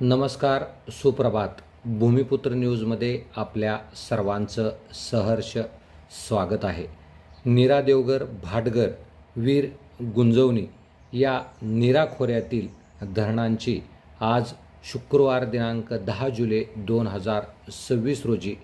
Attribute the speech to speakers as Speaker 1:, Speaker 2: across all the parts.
Speaker 1: नमस्कार, सुप्रभात. भूमिपुत्र न्यूजमध्ये आपल्या सर्वांचं सहर्ष स्वागत आहे. नीरा देवगर, भाटघर, वीर, गुंजवणी या नीरा खोऱ्यातील धरणांची आज शुक्रवार दिनांक 10 जुलै 2026 रोजी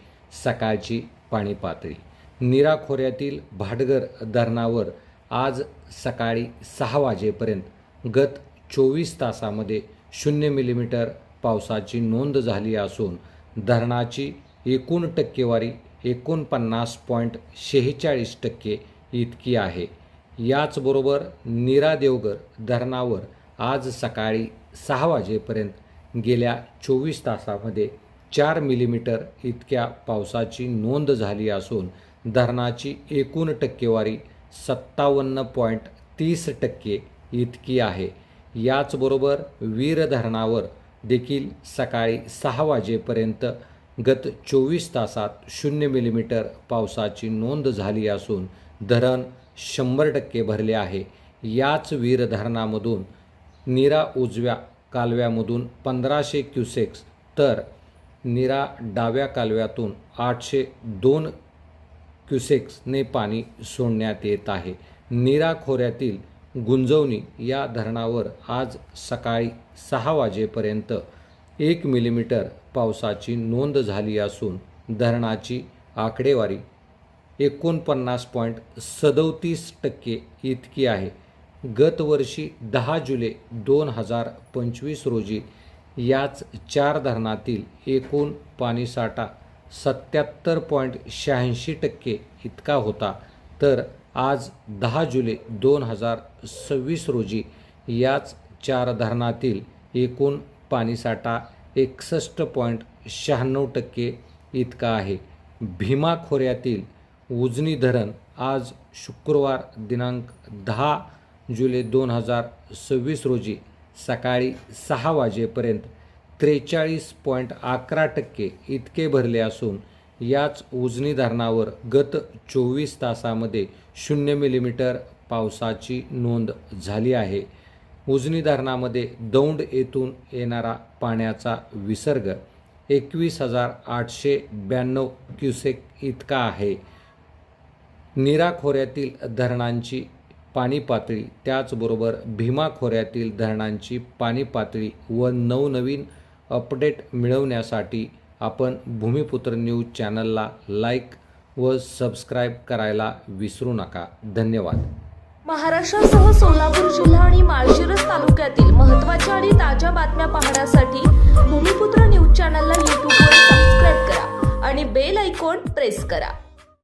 Speaker 1: सकाळची पाणी पातळी. नीरा खोऱ्यातील भाटघर धरणावर आज सकाळी 6 वाजेपर्यंत गत 24 तासामध्ये 0 मिलीमीटर पावसाची नोंद झाली असून धरणाची एकूण टक्केवारी 49.46% इतकी आहे. याचबरोबर नीरा देवगर धरणावर आज सकाळी 6 वाजेपर्यंत गेल्या 24 तासामध्ये 4 मिलीमीटर इतक्या पावसाची नोंद झाली असून धरणाची एकूण टक्केवारी 57.30% इतकी आहे. याचबरोबर वीर धरणावर देखील सकाळी 6 वाजेपर्यंत गत 24 तासात 0 मिलीमीटर पावसाची नोंद झाली असून धरण 100% भरले आहे. याच वीर धरणामधून नीरा उजव्या कालव्यामधून 1500 क्युसेक्स तर नीरा डाव्या कालव्यातून 802 क्युसेक्सने पाणी सोडण्यात येत आहे. नीरा खोऱ्यातील गुंजवणी या धरणावर आज सकाळी 6 वाजेपर्यंत 1 मिलीमीटर पावसाची नोंद झाली असून धरणाची आकडेवारी 49.37% इतकी आहे. गत वर्षी 10 जुलै 2025 रोजी याच 4 धरणातील एकूण पाणीसाठा 77.86% इतका होता, तर आज 10 जुलै 2026 रोजी याच 4 धरणातील एकूण पाणीसाठा 61.96% इतका आहे. भीमा खोऱ्यातील उजनी धरण आज शुक्रवार दिनांक 10 जुलै 2026 रोजी सकाळी 6 वाजेपर्यंत 43.11% इतके भरले असून याच उजनी धरणावर गत 24 तासामध्ये 0 मिलीमीटर पावसाची नोंद झाली आहे. उजनी धरणामध्ये दौंड येथून येणारा पाण्याचा विसर्ग 21,892 क्युसेक इतका आहे. नीरा खोऱ्यातील धरणांची पाणी पातळी, त्याचबरोबर भीमा खोऱ्यातील धरणांची पाणी पातळी व नवनवीन अपडेट मिळवण्यासाठी आपण भूमिपुत्र न्यूज चॅनलला लाईक व सबस्क्राईब करायला विसरू नका. धन्यवाद.
Speaker 2: महाराष्ट्रासह सोलापूर जिल्हा आणि माळशिरस तालुक्यातील महत्त्वाच्या आणि ताज्या बातम्या पाहण्यासाठी भूमिपुत्र न्यूज चॅनलला यूट्यूबवर सबस्क्राईब करा आणि बेल आयकॉन प्रेस करा.